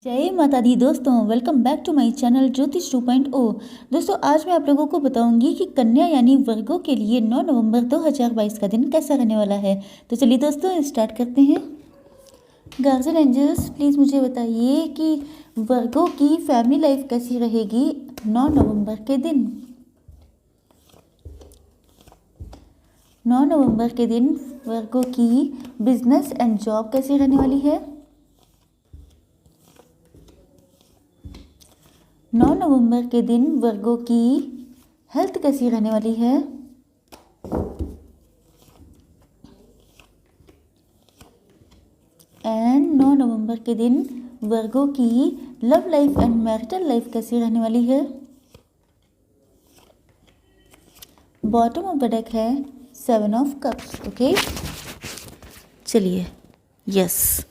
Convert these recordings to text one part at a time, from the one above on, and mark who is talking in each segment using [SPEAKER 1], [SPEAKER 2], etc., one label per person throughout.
[SPEAKER 1] जय माता दी दोस्तों, welcome back to my channel Jyotish 2.0। दोस्तों आज मैं आप लोगों को बताऊंगी कि कन्या यानी वर्गों के लिए 9 नवंबर 2022 का दिन कैसा रहने वाला है। तो चलिए दोस्तों स्टार्ट करते हैं। गार्जियन एंजल्स प्लीज़ मुझे बताइए कि वर्गों की फैमिली लाइफ कैसी रहेगी 9 नवंबर के दिन। 9 नवंबर के दिन वर्गों की बिजनेस एंड जॉब कैसी रहने वाली है। 9 नवंबर के दिन वर्गों की हेल्थ कैसी रहने वाली है। एंड 9 नवंबर के दिन वर्गों की love life and marital life कैसी रहने वाली है। बॉटम ऑफ द डेक है 7 ऑफ कप्स। ओके चलिए यस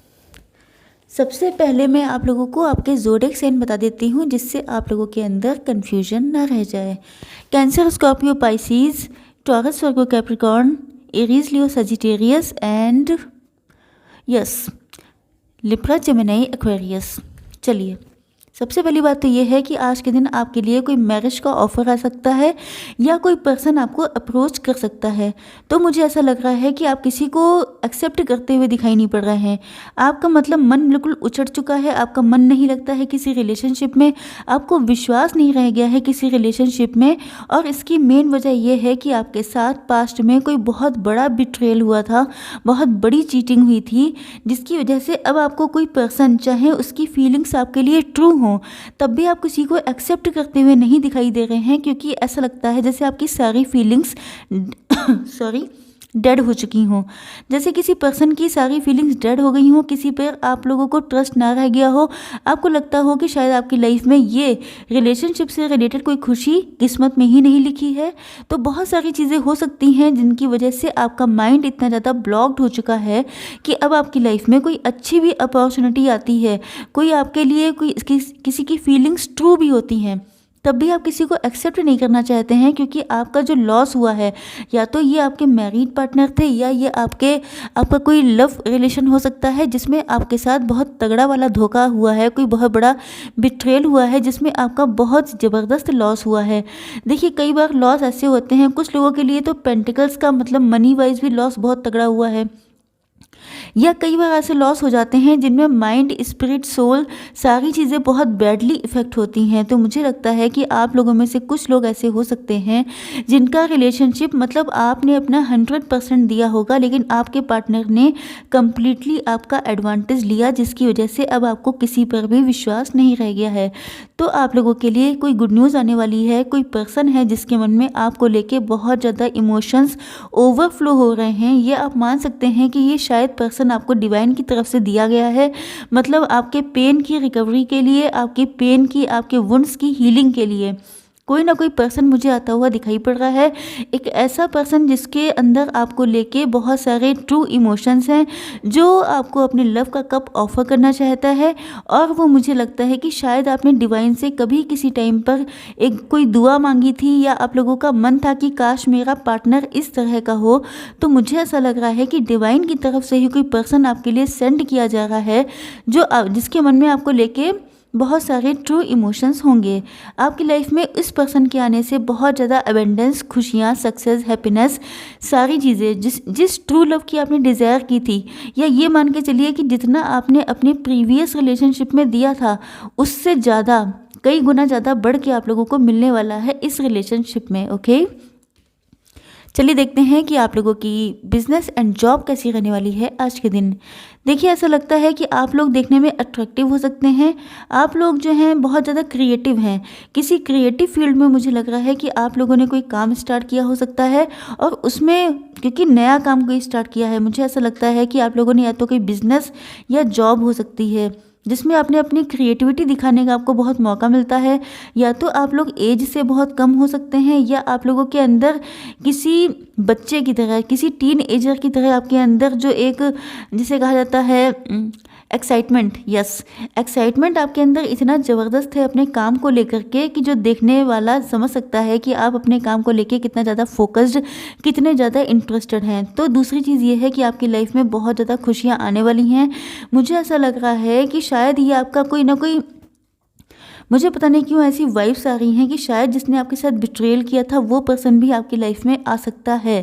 [SPEAKER 1] सबसे पहले मैं आप लोगों को आपके ज़ोडिएक साइन बता देती हूँ जिससे आप लोगों के अंदर कन्फ्यूजन ना रह जाए। Cancer, Scorpio, Pisces, taurus, Virgo, Capricorn, Aries, Leo, Sagittarius and yes Libra, Gemini, Aquarius. चलिए सबसे पहली बात तो ये है कि आज के दिन आपके लिए कोई मैरिज का ऑफर आ सकता है या कोई पर्सन आपको अप्रोच कर सकता है। तो मुझे ऐसा लग रहा है कि आप किसी को एक्सेप्ट करते हुए दिखाई नहीं पड़ रहे हैं। आपका मतलब मन बिल्कुल उचट चुका है, आपका मन नहीं लगता है किसी रिलेशनशिप में, आपको विश्वास नहीं रह गया है किसी रिलेशनशिप में। और इसकी मेन वजह यह है कि आपके साथ पास्ट में कोई बहुत बड़ा बिट्रेयल हुआ था, बहुत बड़ी चीटिंग हुई थी, जिसकी वजह से अब आपको कोई पर्सन, चाहे उसकी फीलिंग्स आपके लिए ट्रू हो, तब भी आप किसी को एक्सेप्ट करते हुए नहीं दिखाई दे रहे हैं, क्योंकि ऐसा लगता है जैसे आपकी सारी फीलिंग्स डेड हो चुकी हों। जैसे किसी पर्सन की सारी फीलिंग्स डेड हो गई हों, किसी पर आप लोगों को ट्रस्ट ना रह गया हो, आपको लगता हो कि शायद आपकी लाइफ में ये रिलेशनशिप से रिलेटेड कोई खुशी किस्मत में ही नहीं लिखी है। तो बहुत सारी चीज़ें हो सकती हैं जिनकी वजह से आपका माइंड इतना ज़्यादा ब्लॉक्ड हो चुका है कि अब आपकी लाइफ में कोई अच्छी भी अपॉर्चुनिटी आती है, कोई आपके लिए कोई किसी की फीलिंग्स ट्रू भी होती हैं, तब भी आप किसी को एक्सेप्ट नहीं करना चाहते हैं, क्योंकि आपका जो लॉस हुआ है, या तो ये आपके मैरिड पार्टनर थे या ये आपका कोई लव रिलेशन हो सकता है जिसमें आपके साथ बहुत तगड़ा वाला धोखा हुआ है, कोई बहुत बड़ा बिट्रेल हुआ है जिसमें आपका बहुत ज़बरदस्त लॉस हुआ है। देखिए कई बार लॉस ऐसे होते हैं, कुछ लोगों के लिए तो पेंटिकल्स का मतलब मनी वाइज भी लॉस बहुत तगड़ा हुआ है, या कई बार ऐसे लॉस हो जाते हैं जिनमें माइंड, स्पिरिट, सोल सारी चीज़ें बहुत बैडली इफ़ेक्ट होती हैं। तो मुझे लगता है कि आप लोगों में से कुछ लोग ऐसे हो सकते हैं जिनका रिलेशनशिप मतलब आपने अपना 100% दिया होगा, लेकिन आपके पार्टनर ने कम्प्लीटली आपका एडवांटेज लिया, जिसकी वजह से अब आपको किसी पर भी विश्वास नहीं रह गया है। तो आप लोगों के लिए कोई गुड न्यूज़ आने वाली है। कोई पर्सन है जिसके मन में आपको लेके बहुत ज़्यादा इमोशंस ओवरफ्लो हो रहे हैं। ये आप मान सकते हैं कि ये शायद पर्सन आपको डिवाइन की तरफ से दिया गया है, मतलब आपके पेन की रिकवरी के लिए, आपके पेन की, आपके वुंड्स की हीलिंग के लिए कोई ना कोई पर्सन मुझे आता हुआ दिखाई पड़ रहा है। एक ऐसा पर्सन जिसके अंदर आपको लेके बहुत सारे ट्रू इमोशंस हैं, जो आपको अपने लव का कप ऑफर करना चाहता है। और वो मुझे लगता है कि शायद आपने डिवाइन से कभी किसी टाइम पर एक कोई दुआ मांगी थी, या आप लोगों का मन था कि काश मेरा पार्टनर इस तरह का हो। तो मुझे ऐसा लग रहा है कि डिवाइन की तरफ से ही कोई पर्सन आपके लिए सेंड किया जा रहा है, जिसके मन में आपको लेके बहुत सारे ट्रू इमोशंस होंगे। आपकी लाइफ में इस पर्सन के आने से बहुत ज़्यादा अबेंडेंस, खुशियाँ, सक्सेस, हैप्पीनेस, सारी चीज़ें जिस ट्रू लव की आपने डिज़ायर की थी, या ये मान के चलिए कि जितना आपने अपने प्रीवियस रिलेशनशिप में दिया था उससे ज़्यादा, कई गुना ज़्यादा बढ़ के आप लोगों को मिलने वाला है इस रिलेशनशिप में। ओके चलिए देखते हैं कि आप लोगों की बिजनेस एंड जॉब कैसी रहने वाली है आज के दिन। देखिए ऐसा लगता है कि आप लोग देखने में अट्रैक्टिव हो सकते हैं। आप लोग जो हैं बहुत ज़्यादा क्रिएटिव हैं, किसी क्रिएटिव फील्ड में मुझे लग रहा है कि आप लोगों ने कोई काम स्टार्ट किया हो सकता है, और उसमें क्योंकि नया काम कोई स्टार्ट किया है, मुझे ऐसा लगता है कि आप लोगों ने या तो कोई बिजनेस या जॉब हो सकती है जिसमें आपने अपनी क्रिएटिविटी दिखाने का आपको बहुत मौका मिलता है। या तो आप लोग एज से बहुत कम हो सकते हैं, या आप लोगों के अंदर किसी बच्चे की तरह, किसी टीन एजर की तरह आपके अंदर जो एक जिसे कहा जाता है एक्साइटमेंट, यस, एक्साइटमेंट आपके अंदर इतना ज़बरदस्त है अपने काम को लेकर के कि जो देखने वाला समझ सकता है कि आप अपने काम को लेके कितना ज़्यादा फोकस्ड, कितने ज़्यादा इंटरेस्टेड हैं। तो दूसरी चीज़ ये है कि आपकी लाइफ में बहुत ज़्यादा खुशियाँ आने वाली हैं। मुझे ऐसा लग रहा है कि शायद ये आपका कोई ना कोई, मुझे पता नहीं क्यों ऐसी वाइब्स आ रही हैं कि शायद जिसने आपके साथ बिट्रेयल किया था वो पर्सन भी आपकी लाइफ में आ सकता है।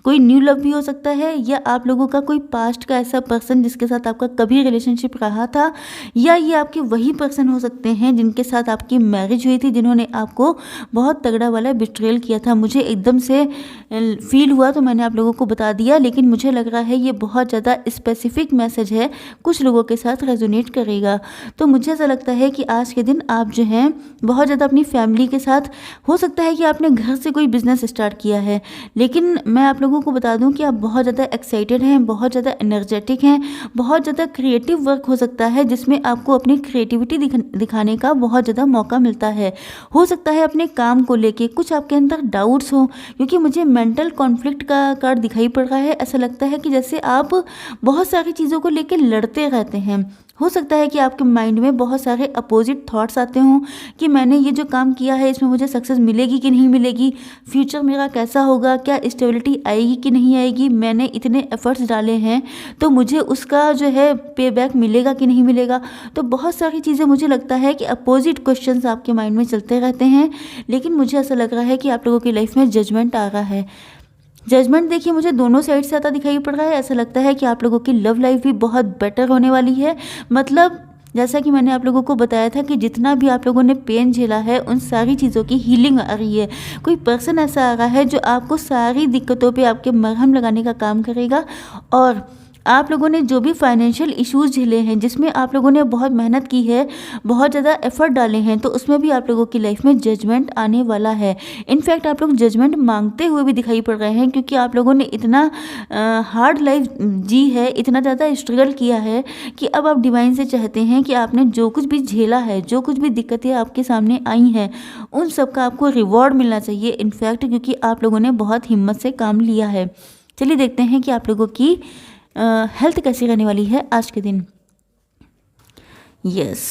[SPEAKER 1] कोई न्यू लव भी हो सकता है, या आप लोगों का कोई पास्ट का ऐसा पर्सन जिसके साथ आपका कभी रिलेशनशिप रहा था, या ये आपके वही पर्सन हो सकते हैं जिनके साथ आपकी मैरिज हुई थी, जिन्होंने आपको बहुत तगड़ा वाला बिट्रेयल किया था। मुझे एकदम से फील हुआ तो मैंने आप लोगों को बता दिया, लेकिन मुझे लग रहा है ये बहुत ज़्यादा स्पेसिफिक मैसेज है, कुछ लोगों के साथ रेजोनेट करेगा। तो मुझे ऐसा लगता है कि आज के दिन आप जो हैं बहुत ज़्यादा अपनी फैमिली के साथ, हो सकता है कि आपने घर से कोई बिजनेस स्टार्ट किया है, लेकिन मैं आप लोगों को बता दूं कि आप बहुत ज़्यादा एक्साइटेड हैं, बहुत ज़्यादा एनर्जेटिक हैं, बहुत ज़्यादा क्रिएटिव वर्क हो सकता है जिसमें आपको अपनी क्रिएटिविटी दिखाने का बहुत ज़्यादा मौका मिलता है। हो सकता है अपने काम को लेके कुछ आपके अंदर डाउट्स हो, क्योंकि मुझे मेंटल कॉन्फ्लिक्ट का कार्ड दिखाई पड़ रहा है। ऐसा लगता है कि जैसे आप बहुत सारी चीज़ों को लेकर लड़ते रहते हैं। हो सकता है कि आपके माइंड में बहुत सारे अपोजिट थॉट्स आते हों कि मैंने ये जो काम किया है इसमें मुझे सक्सेस मिलेगी कि नहीं मिलेगी, फ्यूचर मेरा कैसा होगा, क्या स्टेबिलिटी आएगी कि नहीं आएगी, मैंने इतने एफर्ट्स डाले हैं तो मुझे उसका जो है पे बैक मिलेगा कि नहीं मिलेगा। तो बहुत सारी चीज़ें, मुझे लगता है कि अपोजिट क्वेश्चंस आपके माइंड में चलते रहते हैं। लेकिन मुझे ऐसा लग रहा है कि आप लोगों की लाइफ में जजमेंट आ रहा है। जजमेंट देखिए मुझे दोनों साइड से आता दिखाई पड़ रहा है। ऐसा लगता है कि आप लोगों की लव लाइफ भी बहुत बेटर होने वाली है। मतलब जैसा कि मैंने आप लोगों को बताया था कि जितना भी आप लोगों ने पेन झेला है उन सारी चीज़ों की हीलिंग आ रही है। कोई पर्सन ऐसा आ रहा है जो आपको सारी दिक्कतों पे आपके मरहम लगाने का काम करेगा। और आप लोगों ने जो भी फाइनेंशियल इश्यूज झेले हैं, जिसमें आप लोगों ने बहुत मेहनत की है, बहुत ज़्यादा एफर्ट डाले हैं, तो उसमें भी आप लोगों की लाइफ में जजमेंट आने वाला है। इनफैक्ट आप लोग जजमेंट मांगते हुए भी दिखाई पड़ रहे हैं, क्योंकि आप लोगों ने इतना हार्ड लाइफ जी है, इतना ज़्यादा स्ट्रगल किया है कि अब आप डिवाइन से चाहते हैं कि आपने जो कुछ भी झेला है, जो कुछ भी दिक्कतें आपके सामने आई हैं, उन सब का आपको रिवॉर्ड मिलना चाहिए। इनफैक्ट क्योंकि आप लोगों ने बहुत हिम्मत से काम लिया है। चलिए देखते हैं कि आप लोगों की हेल्थ कैसी रहने वाली है आज के दिन। यस,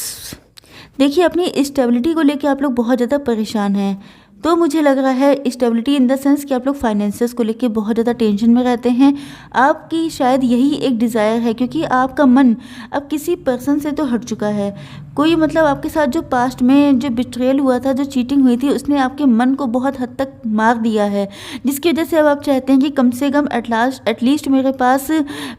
[SPEAKER 1] देखिए अपनी स्टेबिलिटी को लेकर आप लोग बहुत ज़्यादा परेशान हैं। तो मुझे लग रहा है स्टेबिलिटी इन द सेंस कि आप लोग फाइनेंसेस को लेके बहुत ज़्यादा टेंशन में रहते हैं। आपकी शायद यही एक डिज़ायर है, क्योंकि आपका मन अब किसी पर्सन से तो हट चुका है। कोई मतलब आपके साथ जो पास्ट में जो बिट्रेयल हुआ था, जो चीटिंग हुई थी, उसने आपके मन को बहुत हद तक मार दिया है, जिसकी वजह से अब आप चाहते हैं कि कम से कम एटलीस्ट मेरे पास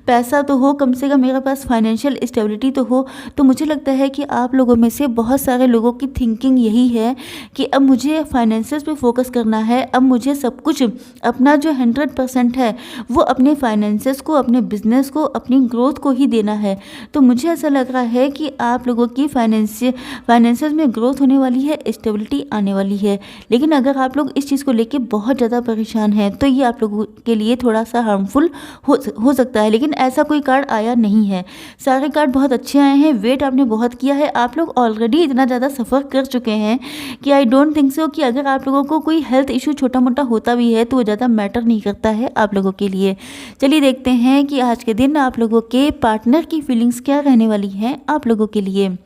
[SPEAKER 1] पैसा तो हो, कम से कम मेरे पास फाइनेंशियल स्टेबिलिटी तो हो। तो मुझे लगता है कि आप लोगों में से बहुत सारे लोगों की थिंकिंग यही है कि अब मुझे फाइनेंसेस पे फोकस करना है। अब मुझे सब कुछ अपना जो 100% है वो अपने फाइनेंसेस को, अपने बिजनेस को, अपनी ग्रोथ को ही देना है। तो मुझे ऐसा लग रहा है कि आप लोगों की फाइनेंसेस में ग्रोथ होने वाली है, स्टेबिलिटी आने वाली है। लेकिन अगर आप लोग इस चीज़ को लेके बहुत ज़्यादा परेशान हैं तो ये आप लोगों के लिए थोड़ा सा हार्मफुल हो सकता है। लेकिन ऐसा कोई कार्ड आया नहीं है, सारे कार्ड बहुत अच्छे आए हैं। वेट आपने बहुत किया है, आप लोग ऑलरेडी इतना ज़्यादा सफ़र कर चुके हैं कि आई डोंट थिंक सो कि अगर आप लोगों को कोई हेल्थ इशू छोटा मोटा होता भी है तो वो ज़्यादा मैटर नहीं करता है आप लोगों के लिए। चलिए देखते हैं कि आज के दिन आप लोगों के पार्टनर की फीलिंग्स क्या रहने वाली हैं आप लोगों के लिए।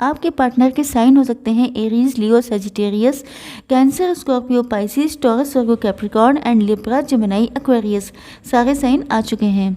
[SPEAKER 1] आपके पार्टनर के साइन हो सकते हैं Aries, Leo, Sagittarius, cancer, Scorpio, Pisces, taurus, Virgo, Capricorn and Libra, Gemini, Aquarius. सारे साइन आ चुके हैं।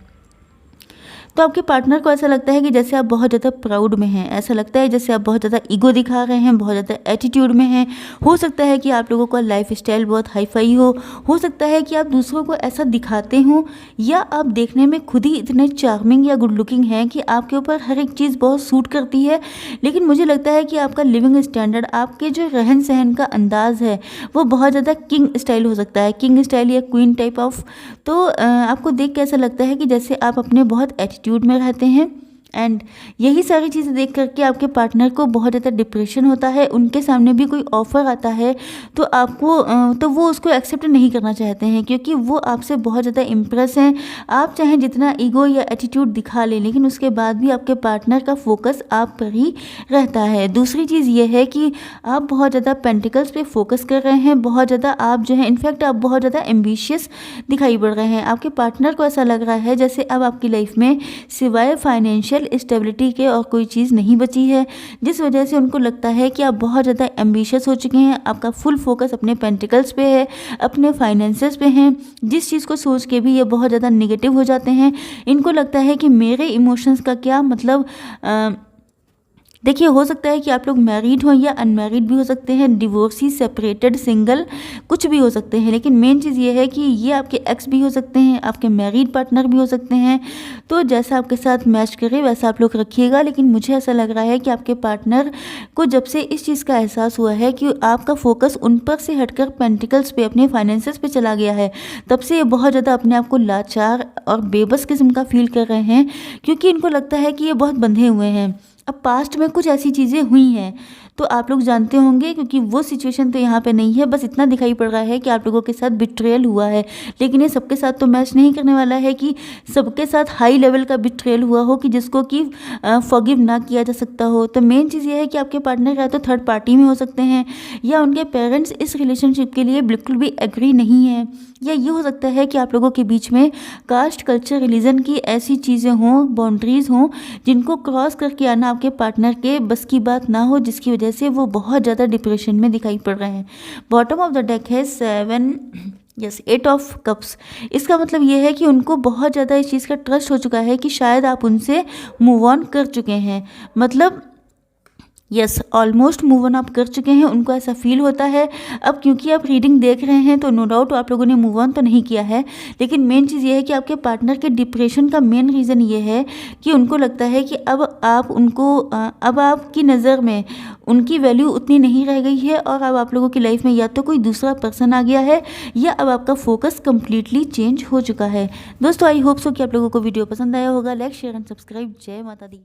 [SPEAKER 1] तो आपके पार्टनर को ऐसा लगता है कि जैसे आप बहुत ज़्यादा प्राउड में हैं, ऐसा लगता है जैसे आप बहुत ज़्यादा ईगो दिखा रहे हैं, बहुत ज़्यादा एटीट्यूड में हैं। हो सकता है कि आप लोगों का लाइफ स्टाइल बहुत हाई फाई हो सकता है कि आप दूसरों को ऐसा दिखाते हों, या आप देखने में खुद ही इतने चार्मिंग या गुड लुकिंग हैं कि आपके ऊपर हर एक चीज़ बहुत सूट करती है। लेकिन मुझे लगता है कि आपका लिविंग स्टैंडर्ड, आपके जो रहन सहन का अंदाज़ है वो बहुत ज़्यादा किंग स्टाइल हो सकता है, किंग स्टाइल या क्वीन टाइप ऑफ। तो आपको देख के ऐसा लगता है कि जैसे आप अपने बहुत एटीट्यूड में रहते हैं। एंड यही सारी चीज़ें देख करके आपके पार्टनर को बहुत ज़्यादा डिप्रेशन होता है। उनके सामने भी कोई ऑफ़र आता है तो आपको तो वो उसको एक्सेप्ट नहीं करना चाहते हैं, क्योंकि वो आपसे बहुत ज़्यादा इम्प्रेस हैं। आप चाहे जितना ईगो या एटीट्यूड दिखा लें, लेकिन उसके बाद भी आपके पार्टनर का फोकस आप पर ही रहता है। दूसरी चीज़ ये है कि आप बहुत ज़्यादा पेंटिकल्स पे फोकस कर रहे हैं, बहुत ज़्यादा आप जो है, इनफैक्ट आप बहुत ज़्यादा एम्बिशियस दिखाई पड़ रहे हैं। आपके पार्टनर को ऐसा लग रहा है जैसे अब आपकी लाइफ में सिवाय फाइनेंशियल फाइनेंशियल स्टेबिलिटी के और कोई चीज़ नहीं बची है, जिस वजह से उनको लगता है कि आप बहुत ज़्यादा एम्बिशियस हो चुके हैं। आपका फुल फोकस अपने पेंटिकल्स पे है, अपने फाइनेंसेस पे हैं, जिस चीज़ को सोच के भी ये बहुत ज़्यादा नेगेटिव हो जाते हैं। इनको लगता है कि मेरे इमोशंस का क्या मतलब। देखिए, हो सकता है कि आप लोग मैरिड हो या अनमैरिड भी हो सकते हैं, डिवोर्सी, सेपरेटेड, सिंगल, कुछ भी हो सकते हैं, लेकिन मेन चीज़ ये है कि ये आपके एक्स भी हो सकते हैं, आपके मैरिड पार्टनर भी हो सकते हैं। तो जैसा आपके साथ मैच करे वैसा आप लोग रखिएगा, लेकिन मुझे ऐसा लग रहा है कि आपके पार्टनर को जब से इस चीज़ का एहसास हुआ है कि आपका फोकस उन पर से हटकर पेंटिकल्स पे, अपने फाइनेंसेस पे चला गया है, तब से ये बहुत ज़्यादा अपने आप को लाचार और बेबस किस्म का फील कर रहे हैं, क्योंकि इनको लगता है कि ये बहुत बंधे हुए हैं। अब पास्ट में कुछ ऐसी चीज़ें हुई हैं तो आप लोग जानते होंगे, क्योंकि वो सिचुएशन तो यहाँ पे नहीं है, बस इतना दिखाई पड़ रहा है कि आप लोगों के साथ बिट्रेयल हुआ है। लेकिन ये सबके साथ तो मैच नहीं करने वाला है कि सबके साथ हाई लेवल का बिट्रेयल हुआ हो कि जिसको कि फॉरगिव ना किया जा सकता हो। तो मेन चीज़ ये है कि आपके पार्टनर या तो थर्ड पार्टी में हो सकते हैं, या उनके पेरेंट्स इस रिलेशनशिप के लिए बिल्कुल भी एग्री नहीं है, या ये हो सकता है कि आप लोगों के बीच में कास्ट, कल्चर, रिलीजन की ऐसी चीज़ें हों, बाउंड्रीज़ हों, जिनको क्रॉस करके आना आपके पार्टनर के बस की बात ना हो, जिसकी वजह से वो बहुत ज़्यादा डिप्रेशन में दिखाई पड़ रहे हैं। बॉटम ऑफ द डेक है 8 ऑफ कप्स। इसका मतलब ये है कि उनको बहुत ज़्यादा इस चीज़ का ट्रस्ट हो चुका है कि शायद आप उनसे मूव ऑन कर चुके हैं, मतलब ऑलमोस्ट मूव ऑन आप कर चुके हैं, उनको ऐसा फील होता है। अब क्योंकि आप रीडिंग देख रहे हैं तो नो डाउट आप लोगों ने मूव ऑन तो नहीं किया है, लेकिन मेन चीज़ ये है कि आपके पार्टनर के डिप्रेशन का मेन रीज़न ये है कि उनको लगता है कि अब आपकी नज़र में उनकी वैल्यू उतनी नहीं रह गई है, और अब आप लोगों की लाइफ में या तो कोई दूसरा पर्सन आ गया है, या अब आपका फोकस कम्प्लीटली चेंज हो चुका है। दोस्तों, आई होप सो कि आप लोगों को वीडियो पसंद आया होगा। Like, share and subscribe. जय माता दी।